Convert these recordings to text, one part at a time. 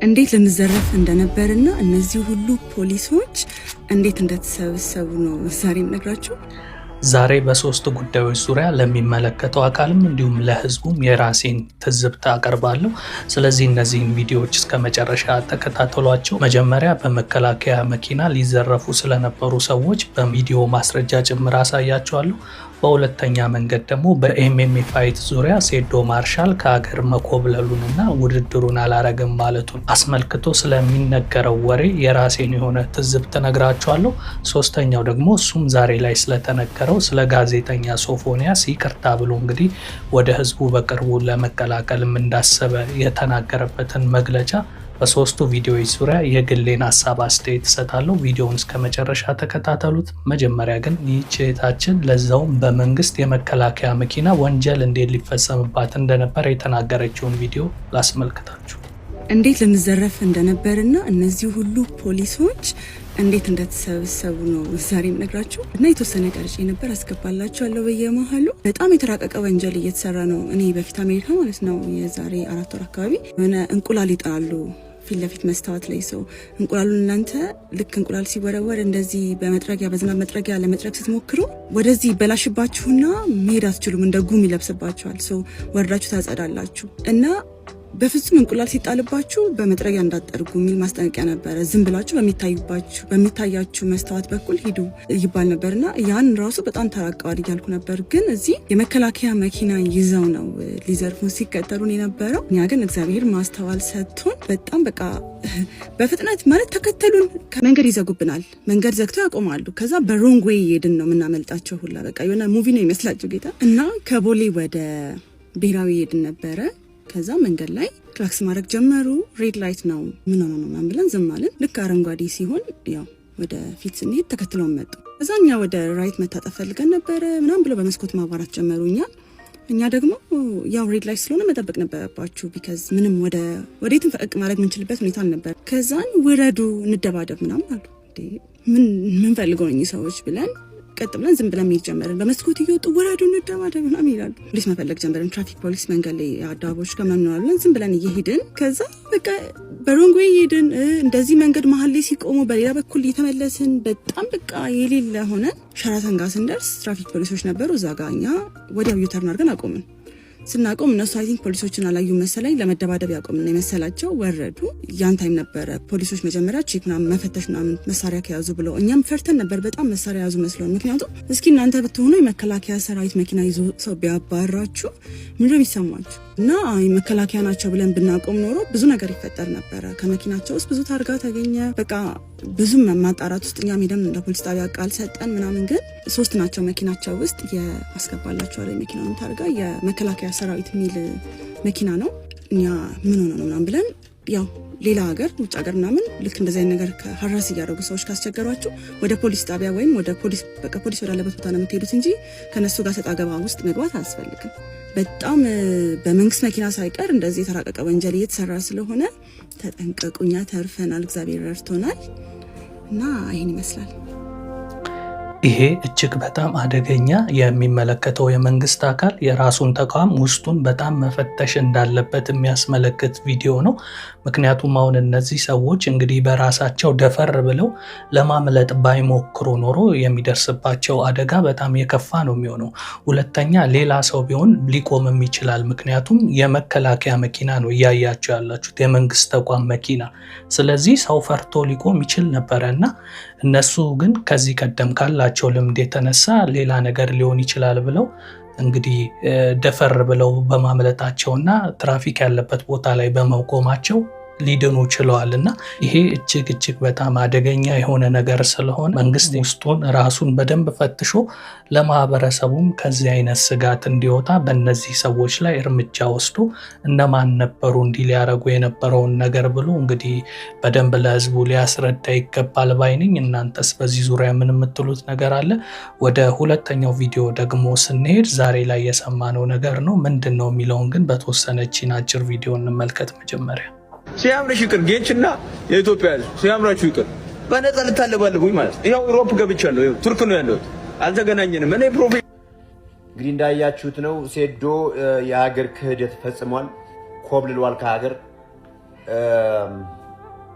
እንዴት ለምዘረፍ እንደነበርና እነዚህ ሁሉ ፖሊሶች እንዴት እንደተሰበሰቡ ነው ዛሬም ነግራችሁ። ዛሬ በሶስት ጉዳዮች ዙሪያ ለሚመለከተው አካልም እንዲሁም ለህዝቡም የራሴን ትዝብት አቀርባለሁ። ስለዚህ እነዚህን ቪዲዮዎች እስከ መጨረሻ ተከታተሏቸው። መጀመሪያ በመከላከያ መኪና ሊዘረፉ ስለነበሩ ሰዎች በቪዲዮ ማስረጃ ጭምር አሳያቸዋለሁ። በሁለተኛ መንገድ ደግሞ በኤምኤምኤ ፋይት ዙሪያ ሴዶ ማርሻል ከሀገር መኮብለሉንና ውድድሩን አላረግም ማለቱን አስመልክቶ ስለሚነገረው ወሬ የራሴን የሆነ ትዝብት ነግራቸዋለሁ። ሶስተኛው ደግሞ እሱም ዛሬ ላይ ስለተነገረው ስለ ጋዜጠኛ ሶፎንያስ ይቅርታ ብሎ እንግዲህ ወደ ህዝቡ በቅርቡ ለመቀላቀልም እንዳሰበ የተናገረበትን መግለጫ በሶስቱ ቪዲዮዎች ዙሪያ የግሌን ሀሳብ አስተያየት እሰጣለሁ። ቪዲዮውን እስከ መጨረሻ ተከታተሉት። መጀመሪያ ግን ይህች እህታችን ለዛውም በመንግስት የመከላከያ መኪና ወንጀል እንዴት ሊፈጸምባት እንደነበር የተናገረችውን ቪዲዮ ላስመልክታችሁ። እንዴት ልንዘረፍ እንደነበርና እነዚህ ሁሉ ፖሊሶች እንዴት እንደተሰበሰቡ ነው ዛሬም ነግራችሁ እና የተወሰነ ቀርጬ ነበር አስገባላችኋለሁ። በየመሃሉ በጣም የተራቀቀ ወንጀል እየተሰራ ነው። እኔ በፊት አሜሪካ ማለት ነው የዛሬ 4 ወር አካባቢ የሆነ እንቁላል ይጣሉ ፊት ለፊት መስታወት ላይ ሰው እንቁላሉን እናንተ ልክ እንቁላል ሲወረወር እንደዚህ በመጥረጊያ በዝናብ መጥረጊያ ለመጥረግ ስትሞክሩ ወደዚህ በላሽባችሁና መሄድ አትችሉም። እንደ ጉም ይለብስባችኋል። ሰው ወርዳችሁ ታጸዳላችሁ እና በፍጹም እንቁላል ሲጣልባችሁ በመጥረጊያ እንዳትጠርጉ የሚል ማስጠንቀቂያ ነበረ። ዝም ብላችሁ በሚታያችሁ መስታወት በኩል ሂዱ ይባል ነበርና ያን ራሱ በጣም ተራቀዋል እያልኩ ነበር። ግን እዚህ የመከላከያ መኪና ይዘው ነው ሊዘርፉን ሲቀጠሉን የነበረው። እኛ ግን እግዚአብሔር ማስተዋል ሰጥቶን በጣም በቃ በፍጥነት ማለት ተከተሉን። መንገድ ይዘጉብናል። መንገድ ዘግተው ያቆማሉ። ከዛ በሮንግ ዌይ ሄድን ነው የምናመልጣቸው ሁላ በቃ የሆነ ሙቪ ነው ይመስላችሁ ጌታ። እና ከቦሌ ወደ ብሔራዊ ሄድን ነበረ። ከዛ መንገድ ላይ ክላክስ ማድረግ ጀመሩ። ሬድ ላይት ነው ምን ሆነ ነው ብለን ዝም አልን። ልክ አረንጓዴ ሲሆን ያው ወደ ፊት ስንሄድ ተከትለውን መጡ። እዛኛ ወደ ራይት መታጠፍ ፈልገን ነበረ ምናምን ብለው በመስኮት ማባራት ጀመሩ። እኛ ደግሞ ያው ሬድ ላይት ስለሆነ መጠበቅ ነበረባችሁ ቢካዝ ምንም ወዴትም ፈቀቅ ማድረግ ምንችልበት ሁኔታ አልነበር። ከዛን ውረዱ እንደባደብ ምናምን አሉ። ምን ፈልገው ነው ሰዎች ብለን ቀጥ ብለን ዝም ብለን መሄድ ጀመርን። በመስኮት እየወጡ ወራዱ እንደማደብ ምናምን ይላሉ። ፖሊስ መፈለግ ጀመርን። ትራፊክ ፖሊስ መንገድ ላይ አዳቦች ከምናምን ነው ዝም ብለን እየሄድን ከዛ በቃ በሮንግ ዌይ ሄድን። እንደዚህ መንገድ መሀል ላይ ሲቆሙ በሌላ በኩል እየተመለስን በጣም በቃ የሌለ ሆነ። ሸራተን ጋር ስንደርስ ትራፊክ ፖሊሶች ነበሩ። እዛ ጋር እኛ ወዲያው ዩተርን አድርገን አቆምን። ስናቆም እነሱ አይ ቲንክ ፖሊሶችን አላዩ መሰለኝ ለመደባደብ ያቆምን የመሰላቸው ወረዱ። ያን ታይም ነበረ ፖሊሶች መጀመሪያ ቼክ ምናምን መፈተሽ ምናምን መሳሪያ ከያዙ ብለው እኛም ፈርተን ነበር በጣም መሳሪያ ያዙ መስሎን። ምክንያቱም እስኪ እናንተ ብትሆኑ የመከላከያ ሰራዊት መኪና ይዞ ሰው ቢያባራችሁ ምንድን ነው የሚሰማችሁ? እና መከላከያ ናቸው ብለን ብናቆም ኖሮ ብዙ ነገር ይፈጠር ነበረ። ከመኪናቸው ውስጥ ብዙ ታርጋ ተገኘ። በቃ ብዙ ማጣራት ውስጥ እኛም ሄደን እንደ ፖሊስ ጣቢያ ቃል ሰጠን ምናምን። ግን 3 ናቸው መኪናቸው ውስጥ ያስገባላቸው አለ መኪናውን ታርጋ የመከላከያ ሰራዊት የሚል መኪና ነው። እኛ ምን ሆነ ነው ምናምን ብለን ያው ሌላ ሀገር ውጭ ሀገር ምናምን ልክ እንደዚህ አይነት ነገር ከሀራስ እያደረጉ ሰዎች ካስቸገሯችሁ ወደ ፖሊስ ጣቢያ ወይም ወደ ፖሊስ በቃ ፖሊስ ወዳለበት ቦታ ነው የምትሄዱት እንጂ ከነሱ ጋር ሰጣ ገባ ውስጥ መግባት አያስፈልግም። በጣም በመንግስት መኪና ሳይቀር እንደዚህ የተራቀቀ ወንጀል እየተሰራ ስለሆነ ተጠንቀቁኛ። ተርፈናል፣ እግዚአብሔር ረድቶናል እና ይህን ይመስላል። ይሄ እጅግ በጣም አደገኛ የሚመለከተው የመንግስት አካል የራሱን ተቋም ውስጡን በጣም መፈተሽ እንዳለበት የሚያስመለክት ቪዲዮ ነው። ምክንያቱም አሁን እነዚህ ሰዎች እንግዲህ በራሳቸው ደፈር ብለው ለማምለጥ ባይሞክሩ ኖሮ የሚደርስባቸው አደጋ በጣም የከፋ ነው የሚሆነው። ሁለተኛ ሌላ ሰው ቢሆን ሊቆምም ይችላል። ምክንያቱም የመከላከያ መኪና ነው እያያቸው ያላችሁት፣ የመንግስት ተቋም መኪና። ስለዚህ ሰው ፈርቶ ሊቆም ይችል ነበረ እና እነሱ ግን ከዚህ ቀደም ካላቸው ልምድ የተነሳ ሌላ ነገር ሊሆን ይችላል ብለው እንግዲህ ደፈር ብለው በማምለጣቸውና ትራፊክ ያለበት ቦታ ላይ በመቆማቸው ሊድኑ ችለዋል። እና ይሄ እጅግ በጣም አደገኛ የሆነ ነገር ስለሆነ መንግስት ውስጡን ራሱን በደንብ ፈትሾ ለማህበረሰቡም ከዚህ አይነት ስጋት እንዲወጣ በእነዚህ ሰዎች ላይ እርምጃ ወስዶ እነማን ነበሩ እንዲህ ሊያረጉ የነበረውን ነገር ብሎ እንግዲህ በደንብ ለህዝቡ ሊያስረዳ ይገባል ባይነኝ። እናንተስ በዚህ ዙሪያ ምን የምትሉት ነገር አለ? ወደ ሁለተኛው ቪዲዮ ደግሞ ስንሄድ ዛሬ ላይ የሰማነው ነገር ነው። ምንድን ነው የሚለውን ግን በተወሰነችን አጭር ቪዲዮ እንመልከት። መጀመሪያ ሲያምርሽ ይቅር ጌንችና የኢትዮጵያ ህዝብ ሲያምራችሁ ይቅር በነፃ ልታለባልቡኝ ማለት ያው ዩሮፕ ገብቻለሁ። ያው ቱርክ ነው ያለሁት። አልተገናኘንም። እኔ እንግዲህ እንዳያችሁት ነው ሴዶ የሀገር ክህደት ፈጽሟል። ኮብልሏል ከሀገር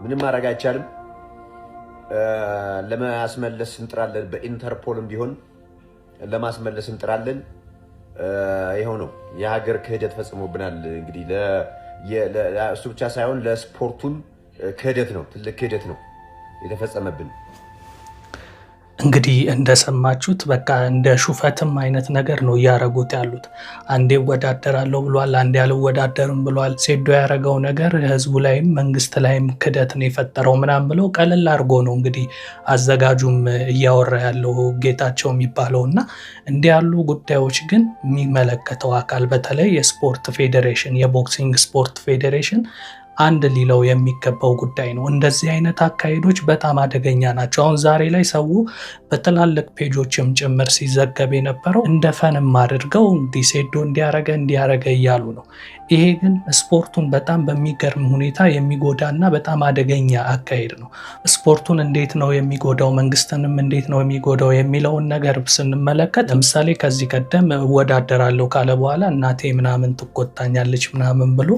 ምንም ማድረግ አይቻልም። ለማስመለስ እንጥራለን። በኢንተርፖልም ቢሆን ለማስመለስ እንጥራለን። ይሄው ነው የሀገር ክህደት ፈጽሞብናል። እንግዲህ እሱ ብቻ ሳይሆን ለስፖርቱም ክህደት ነው፣ ትልቅ ክህደት ነው የተፈጸመብን። እንግዲህ እንደሰማችሁት በቃ እንደ ሹፈትም አይነት ነገር ነው እያረጉት ያሉት። አንዴ እወዳደራለሁ ብሏል፣ አንዴ አልወዳደርም ብሏል። ሴዶ ያረገው ነገር ህዝቡ ላይም መንግስት ላይም ክደት ነው የፈጠረው ምናምን ብለው ቀለል አድርጎ ነው እንግዲህ አዘጋጁም እያወራ ያለው ጌታቸው የሚባለው እና እንዲህ ያሉ ጉዳዮች ግን የሚመለከተው አካል በተለይ የስፖርት ፌዴሬሽን የቦክሲንግ ስፖርት ፌዴሬሽን አንድ ሊለው የሚገባው ጉዳይ ነው። እንደዚህ አይነት አካሄዶች በጣም አደገኛ ናቸው። አሁን ዛሬ ላይ ሰው በትላልቅ ፔጆችም ጭምር ሲዘገብ የነበረው እንደ ፈንም አድርገው ሴዶ እንዲያረገ እያሉ ነው። ይሄ ግን ስፖርቱን በጣም በሚገርም ሁኔታ የሚጎዳና በጣም አደገኛ አካሄድ ነው። ስፖርቱን እንዴት ነው የሚጎዳው፣ መንግስትንም እንዴት ነው የሚጎዳው የሚለውን ነገር ስንመለከት ለምሳሌ ከዚህ ቀደም እወዳደራለሁ ካለ በኋላ እናቴ ምናምን ትቆጣኛለች ምናምን ብሎ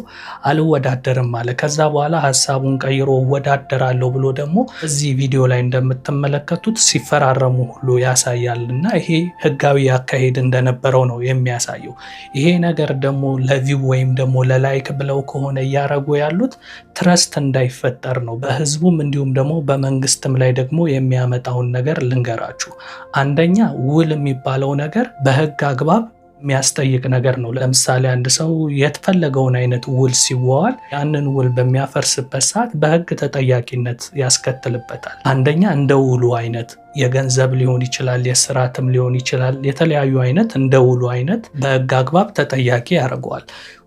አልወዳደርም አለ። ከዛ በኋላ ሀሳቡን ቀይሮ እወዳደራለሁ ብሎ ደግሞ እዚህ ቪዲዮ ላይ እንደምትመለከቱት ሲፈራረሙ ሁሉ ያሳያል እና ይሄ ህጋዊ አካሄድ እንደነበረው ነው የሚያሳየው። ይሄ ነገር ደግሞ ለቪው ወይም ደግሞ ለላይክ ብለው ከሆነ እያረጉ ያሉት ትረስት እንዳይፈጠር ነው በህዝቡም እንዲሁም ደግሞ በመንግስትም ላይ ደግሞ የሚያመጣውን ነገር ልንገራችሁ። አንደኛ ውል የሚባለው ነገር በህግ አግባብ የሚያስጠይቅ ነገር ነው። ለምሳሌ አንድ ሰው የተፈለገውን አይነት ውል ሲዋዋል ያንን ውል በሚያፈርስበት ሰዓት በህግ ተጠያቂነት ያስከትልበታል። አንደኛ እንደ ውሉ አይነት የገንዘብ ሊሆን ይችላል፣ የስራትም ሊሆን ይችላል። የተለያዩ አይነት እንደ ውሉ አይነት በህግ አግባብ ተጠያቂ ያደርገዋል።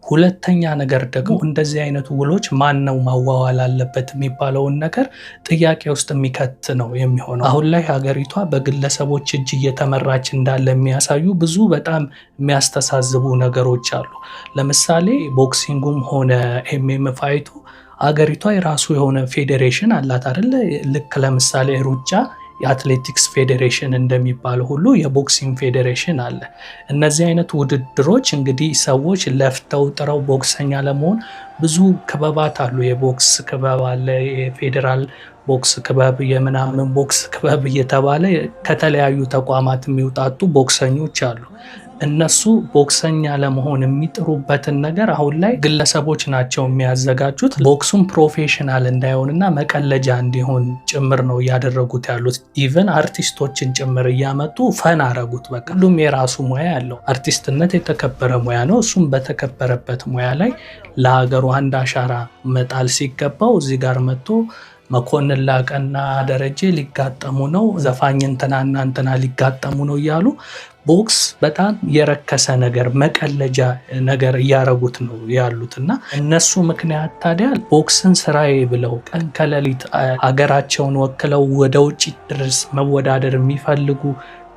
ሁለተኛ ነገር ደግሞ እንደዚህ አይነት ውሎች ማን ነው ማዋዋል አለበት የሚባለውን ነገር ጥያቄ ውስጥ የሚከት ነው የሚሆነው። አሁን ላይ ሀገሪቷ በግለሰቦች እጅ እየተመራች እንዳለ የሚያሳዩ ብዙ በጣም የሚያስተሳዝቡ ነገሮች አሉ። ለምሳሌ ቦክሲንጉም ሆነ ኤምኤም ፋይቱ ሀገሪቷ የራሱ የሆነ ፌዴሬሽን አላት አይደለ? ልክ ለምሳሌ ሩጫ የአትሌቲክስ ፌዴሬሽን እንደሚባለው ሁሉ የቦክሲንግ ፌዴሬሽን አለ። እነዚህ አይነት ውድድሮች እንግዲህ ሰዎች ለፍተው ጥረው ቦክሰኛ ለመሆን ብዙ ክበባት አሉ። የቦክስ ክበብ አለ፣ የፌዴራል ቦክስ ክበብ፣ የምናምን ቦክስ ክበብ እየተባለ ከተለያዩ ተቋማት የሚውጣጡ ቦክሰኞች አሉ። እነሱ ቦክሰኛ ለመሆን የሚጥሩበትን ነገር አሁን ላይ ግለሰቦች ናቸው የሚያዘጋጁት። ቦክሱም ፕሮፌሽናል እንዳይሆንና መቀለጃ እንዲሆን ጭምር ነው እያደረጉት ያሉት። ኢቨን አርቲስቶችን ጭምር እያመጡ ፈን አረጉት። በቃ ሁሉም የራሱ ሙያ ያለው አርቲስትነት የተከበረ ሙያ ነው። እሱም በተከበረበት ሙያ ላይ ለሀገሩ አንድ አሻራ መጣል ሲገባው እዚህ ጋር መጥቶ መኮንን ላቀና ደረጀ ሊጋጠሙ ነው፣ ዘፋኝ እንትናና እንትና ሊጋጠሙ ነው እያሉ ቦክስ በጣም የረከሰ ነገር መቀለጃ ነገር እያረጉት ነው ያሉትና እነሱ ምክንያት ታዲያ ቦክስን ስራዬ ብለው ቀን ከሌሊት ሀገራቸውን ወክለው ወደ ውጭ ድረስ መወዳደር የሚፈልጉ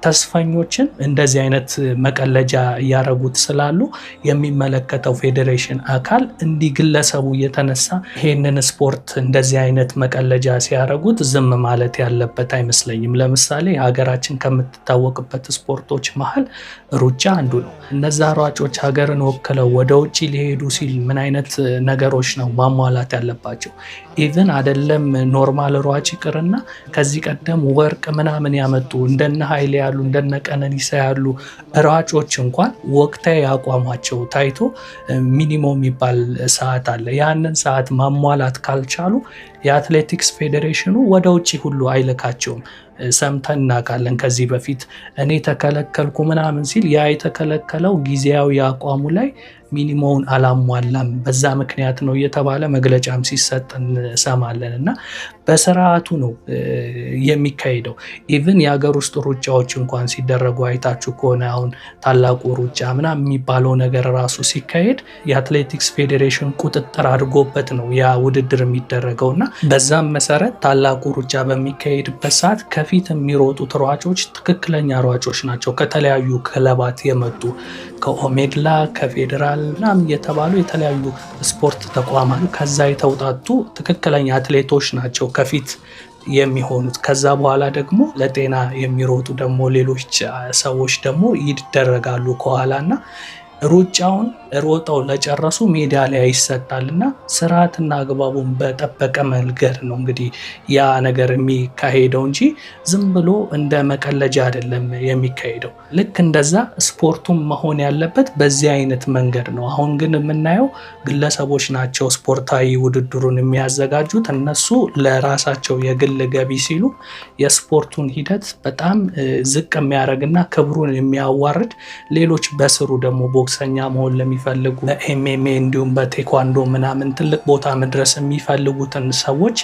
ተስፈኞችን እንደዚህ አይነት መቀለጃ እያረጉት ስላሉ የሚመለከተው ፌዴሬሽን አካል እንዲህ ግለሰቡ እየተነሳ ይሄንን ስፖርት እንደዚህ አይነት መቀለጃ ሲያረጉት ዝም ማለት ያለበት አይመስለኝም። ለምሳሌ ሀገራችን ከምትታወቅበት ስፖርቶች መሀል ሩጫ አንዱ ነው። እነዛ ሯጮች ሀገርን ወክለው ወደ ውጭ ሊሄዱ ሲል ምን አይነት ነገሮች ነው ማሟላት ያለባቸው? ኢቭን አይደለም ኖርማል ሯጭ ይቅርና ከዚህ ቀደም ወርቅ ምናምን ያመጡ እንደነ ኃይሌ ያሉ እንደነ ቀነኒሳ ያሉ ሯጮች እንኳን ወቅታዊ አቋማቸው ታይቶ ሚኒመም የሚባል ሰዓት አለ። ያንን ሰዓት ማሟላት ካልቻሉ የአትሌቲክስ ፌዴሬሽኑ ወደ ውጭ ሁሉ አይልካቸውም። ሰምተን እናውቃለን። ከዚህ በፊት እኔ ተከለከልኩ ምናምን ሲል ያ የተከለከለው ጊዜያዊ አቋሙ ላይ ሚኒመውን አላሟላም፣ በዛ ምክንያት ነው እየተባለ መግለጫም ሲሰጥ እንሰማለን። እና በስርዓቱ ነው የሚካሄደው። ኢቭን የሀገር ውስጥ ሩጫዎች እንኳን ሲደረጉ አይታችሁ ከሆነ አሁን ታላቁ ሩጫ ምናምን የሚባለው ነገር ራሱ ሲካሄድ የአትሌቲክስ ፌዴሬሽን ቁጥጥር አድርጎበት ነው ያ ውድድር የሚደረገው እና በዛም መሰረት ታላቁ ሩጫ በሚካሄድበት ሰዓት ከፊት የሚሮጡት ሯጮች ትክክለኛ ሯጮች ናቸው። ከተለያዩ ክለባት የመጡ ከኦሜድላ ከፌዴራል ምናምን እየተባሉ የተለያዩ ስፖርት ተቋማት ከዛ የተውጣጡ ትክክለኛ አትሌቶች ናቸው ከፊት የሚሆኑት። ከዛ በኋላ ደግሞ ለጤና የሚሮጡ ደግሞ ሌሎች ሰዎች ደግሞ ይደረጋሉ ከኋላ እና ሩጫውን ሮጠው ለጨረሱ ሜዳሊያ ይሰጣልና ስርዓትና አግባቡን በጠበቀ መንገድ ነው እንግዲህ ያ ነገር የሚካሄደው እንጂ ዝም ብሎ እንደ መቀለጃ አይደለም የሚካሄደው። ልክ እንደዛ ስፖርቱም መሆን ያለበት በዚህ አይነት መንገድ ነው። አሁን ግን የምናየው ግለሰቦች ናቸው ስፖርታዊ ውድድሩን የሚያዘጋጁት። እነሱ ለራሳቸው የግል ገቢ ሲሉ የስፖርቱን ሂደት በጣም ዝቅ የሚያደርግና ክብሩን የሚያዋርድ፣ ሌሎች በስሩ ደግሞ ቦክሰኛ መሆን ለሚፈልጉ በኤምኤምኤ እንዲሁም በቴኳንዶ ምናምን ትልቅ ቦታ መድረስ የሚፈልጉትን ሰዎች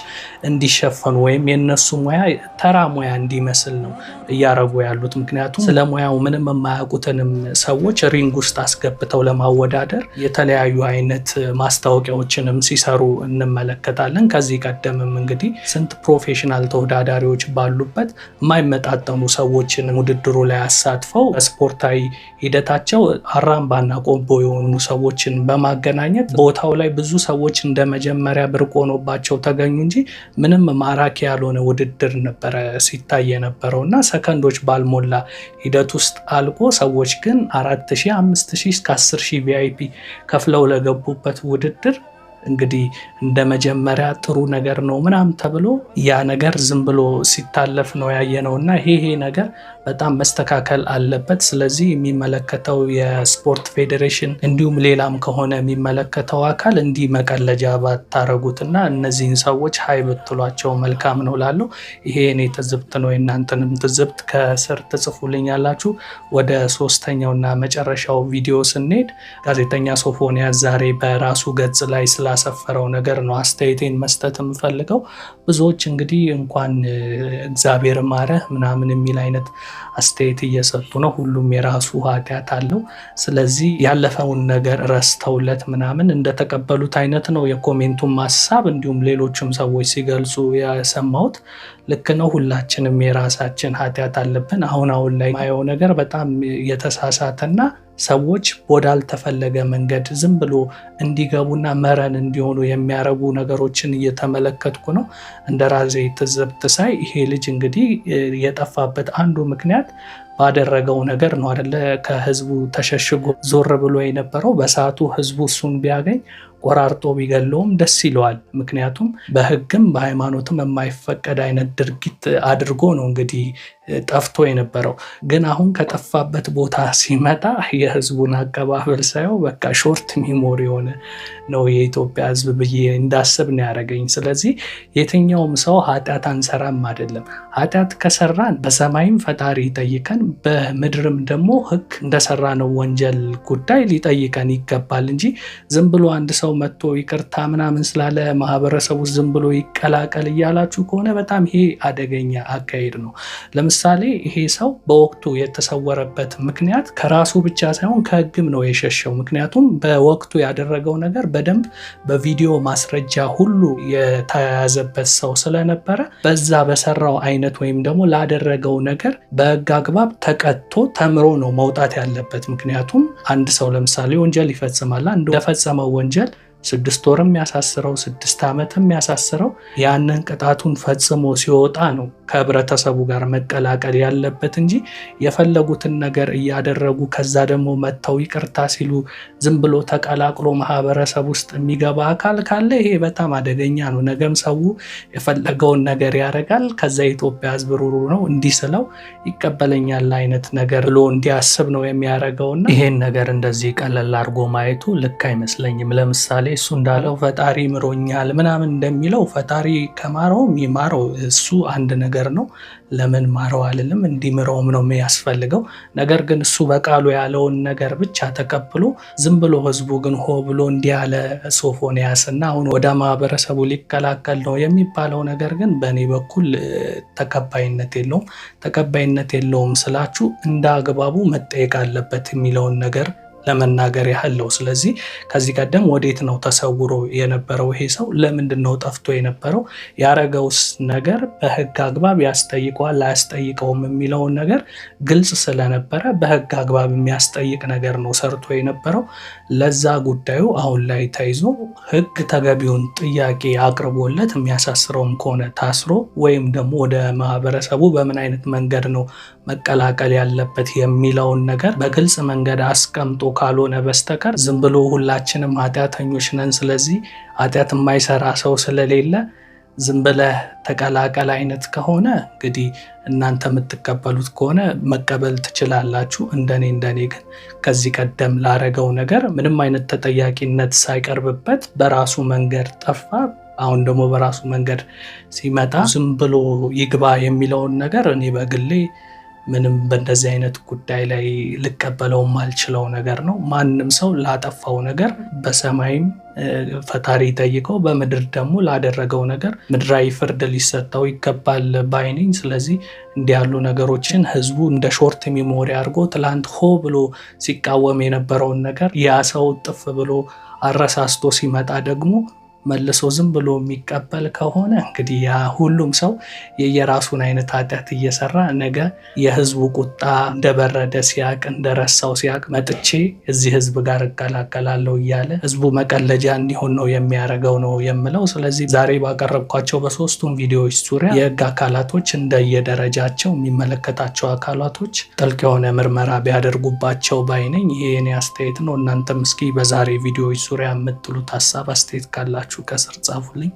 እንዲሸፈኑ ወይም የነሱ ሙያ ተራ ሙያ እንዲመስል ነው እያረጉ ያሉት። ምክንያቱም ስለ ሙያው ምንም የማያውቁትንም ሰዎች ሪንግ ውስጥ አስገብተው ለማወዳደር የተለያዩ አይነት ማስታወቂያዎችንም ሲሰሩ እንመለከታለን። ከዚህ ቀደምም እንግዲህ ስንት ፕሮፌሽናል ተወዳዳሪዎች ባሉበት የማይመጣጠኑ ሰዎችን ውድድሩ ላይ አሳትፈው በስፖርታዊ ሂደታቸው አራምባና ቆቦ የሆኑ ሰዎችን በማገናኘት ቦታው ላይ ብዙ ሰዎች እንደ መጀመሪያ ብርቅ ሆኖባቸው ተገኙ እንጂ ምንም ማራኪ ያልሆነ ውድድር ነበረ ሲታይ የነበረው እና ሰከንዶች ባልሞላ ሂደት ውስጥ አልቆ ሰዎች ግን 4000፣ 5000 እስከ 10000 ቪአይፒ ከፍለው ለገቡበት ውድድር እንግዲህ እንደ መጀመሪያ ጥሩ ነገር ነው ምናምን ተብሎ ያ ነገር ዝም ብሎ ሲታለፍ ነው ያየነው እና ይሄ ነገር በጣም መስተካከል አለበት። ስለዚህ የሚመለከተው የስፖርት ፌዴሬሽን እንዲሁም ሌላም ከሆነ የሚመለከተው አካል እንዲህ መቀለጃ ባታረጉትና እነዚህን ሰዎች ሀይ ብትሏቸው መልካም ነው ላለው። ይሄ እኔ ትዝብት ነው። የእናንተንም ትዝብት ከስር ትጽፉልኛላችሁ። ወደ ሶስተኛውና መጨረሻው ቪዲዮ ስንሄድ ጋዜጠኛ ሶፎንያስ ዛሬ በራሱ ገጽ ላይ ስላሰፈረው ነገር ነው አስተያየቴን መስጠት የምፈልገው። ብዙዎች እንግዲህ እንኳን እግዚአብሔር ማረህ ምናምን የሚል አይነት አስተያየት እየሰጡ ነው። ሁሉም የራሱ ኃጢአት አለው። ስለዚህ ያለፈውን ነገር ረስተውለት ምናምን እንደተቀበሉት አይነት ነው የኮሜንቱን ሀሳብ እንዲሁም ሌሎችም ሰዎች ሲገልጹ የሰማሁት። ልክ ነው። ሁላችንም የራሳችን ኃጢአት አለብን። አሁን ላይ ማየው ነገር በጣም የተሳሳተና ሰዎች ወዳልተፈለገ መንገድ ዝም ብሎ እንዲገቡና መረን እንዲሆኑ የሚያረጉ ነገሮችን እየተመለከትኩ ነው። እንደ ራሴ ትዝብት ሳይ ይሄ ልጅ እንግዲህ የጠፋበት አንዱ ምክንያት ባደረገው ነገር ነው አይደለ? ከህዝቡ ተሸሽጎ ዞር ብሎ የነበረው በሰዓቱ ህዝቡ እሱን ቢያገኝ ቆራርጦ ቢገለውም ደስ ይለዋል። ምክንያቱም በህግም በሃይማኖትም የማይፈቀድ አይነት ድርጊት አድርጎ ነው እንግዲህ ጠፍቶ የነበረው። ግን አሁን ከጠፋበት ቦታ ሲመጣ የህዝቡን አቀባበል ሳየው በቃ ሾርት ሚሞሪ የሆነ ነው የኢትዮጵያ ህዝብ ብዬ እንዳስብ ነው ያደረገኝ። ስለዚህ የትኛውም ሰው ኃጢአት አንሰራም አይደለም። ኃጢአት ከሰራን በሰማይም ፈጣሪ ይጠይቀን፣ በምድርም ደግሞ ህግ እንደሰራ ነው ወንጀል ጉዳይ ሊጠይቀን ይገባል እንጂ ዝም ብሎ አንድ ሰው መጥቶ ይቅርታ ምናምን ስላለ ማህበረሰቡ ዝም ብሎ ይቀላቀል እያላችሁ ከሆነ በጣም ይሄ አደገኛ አካሄድ ነው። ለምሳሌ ይሄ ሰው በወቅቱ የተሰወረበት ምክንያት ከራሱ ብቻ ሳይሆን ከህግም ነው የሸሸው። ምክንያቱም በወቅቱ ያደረገው ነገር በደንብ በቪዲዮ ማስረጃ ሁሉ የተያያዘበት ሰው ስለነበረ በዛ በሰራው አይነት ወይም ደግሞ ላደረገው ነገር በህግ አግባብ ተቀጥቶ ተምሮ ነው መውጣት ያለበት። ምክንያቱም አንድ ሰው ለምሳሌ ወንጀል ይፈጽማል። አንዱ ለፈጸመው ወንጀል 6 ወርም ያሳስረው 6 ዓመትም ያሳስረው ያንን ቅጣቱን ፈጽሞ ሲወጣ ነው ከህብረተሰቡ ጋር መቀላቀል ያለበት እንጂ የፈለጉትን ነገር እያደረጉ ከዛ ደግሞ መጥተው ይቅርታ ሲሉ ዝም ብሎ ተቀላቅሎ ማህበረሰብ ውስጥ የሚገባ አካል ካለ ይሄ በጣም አደገኛ ነው። ነገም ሰው የፈለገውን ነገር ያደርጋል። ከዛ የኢትዮጵያ ህዝብ ሩሩ ነው እንዲህ ስለው ይቀበለኛል አይነት ነገር ብሎ እንዲያስብ ነው የሚያደርገውና ይሄን ነገር እንደዚህ ቀለል አድርጎ ማየቱ ልክ አይመስለኝም። ለምሳሌ እሱ እንዳለው ፈጣሪ ምሮኛል ምናምን እንደሚለው ፈጣሪ ከማረውም ይማረው፣ እሱ አንድ ነገር ነው። ለምን ማረው አልልም፣ እንዲምረውም ነው የሚያስፈልገው። ነገር ግን እሱ በቃሉ ያለውን ነገር ብቻ ተቀብሎ ዝም ብሎ ህዝቡ ግን ሆ ብሎ እንዲህ ያለ ሶፎንያስ እና አሁን ወደ ማህበረሰቡ ሊቀላቀል ነው የሚባለው ነገር ግን በእኔ በኩል ተቀባይነት የለውም። ተቀባይነት የለውም ስላችሁ እንደ አግባቡ መጠየቅ አለበት የሚለውን ነገር ለመናገር ያህል ነው። ስለዚህ ከዚህ ቀደም ወዴት ነው ተሰውሮ የነበረው ይሄ ሰው? ለምንድን ነው ጠፍቶ የነበረው? ያረገውስ ነገር በህግ አግባብ ያስጠይቀዋል አያስጠይቀውም የሚለውን ነገር ግልጽ ስለነበረ በህግ አግባብ የሚያስጠይቅ ነገር ነው ሰርቶ የነበረው። ለዛ ጉዳዩ አሁን ላይ ተይዞ ህግ ተገቢውን ጥያቄ አቅርቦለት የሚያሳስረውም ከሆነ ታስሮ ወይም ደግሞ ወደ ማህበረሰቡ በምን አይነት መንገድ ነው መቀላቀል ያለበት የሚለውን ነገር በግልጽ መንገድ አስቀምጦ ካልሆነ በስተቀር ዝም ብሎ ሁላችንም ኃጢአተኞች ነን፣ ስለዚህ ኃጢአት የማይሰራ ሰው ስለሌለ ዝም ብለህ ተቀላቀል አይነት ከሆነ እንግዲህ እናንተ የምትቀበሉት ከሆነ መቀበል ትችላላችሁ። እንደኔ ግን ከዚህ ቀደም ላረገው ነገር ምንም አይነት ተጠያቂነት ሳይቀርብበት በራሱ መንገድ ጠፋ። አሁን ደግሞ በራሱ መንገድ ሲመጣ ዝም ብሎ ይግባ የሚለውን ነገር እኔ በግሌ ምንም በእንደዚህ አይነት ጉዳይ ላይ ልቀበለው ማልችለው ነገር ነው። ማንም ሰው ላጠፋው ነገር በሰማይም ፈጣሪ ጠይቀው በምድር ደግሞ ላደረገው ነገር ምድራዊ ፍርድ ሊሰጠው ይገባል ባይነኝ። ስለዚህ እንዲህ ያሉ ነገሮችን ህዝቡ እንደ ሾርት ሚሞሪ አድርጎ ትላንት ሆ ብሎ ሲቃወም የነበረውን ነገር ያ ሰው ጥፍ ብሎ አረሳስቶ ሲመጣ ደግሞ መልሶ ዝም ብሎ የሚቀበል ከሆነ እንግዲህ ያ ሁሉም ሰው የየራሱን አይነት ኃጢአት እየሰራ ነገ የህዝቡ ቁጣ እንደበረደ ሲያቅ እንደረሳው ሲያቅ መጥቼ እዚህ ህዝብ ጋር እቀላቀላለሁ እያለ ህዝቡ መቀለጃ እንዲሆን ነው የሚያደርገው ነው የምለው። ስለዚህ ዛሬ ባቀረብኳቸው በሶስቱም ቪዲዮዎች ዙሪያ የህግ አካላቶች እንደየደረጃቸው የሚመለከታቸው አካላቶች ጥልቅ የሆነ ምርመራ ቢያደርጉባቸው ባይነኝ። ይሄ የኔ አስተያየት ነው። እናንተም እስኪ በዛሬ ቪዲዮዎች ዙሪያ የምትሉት ሀሳብ አስተያየት ካላችሁ ከስር ጻፉልኝ።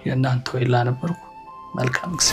የእናንተ ወይላ ነበርኩ። መልካም ጊዜ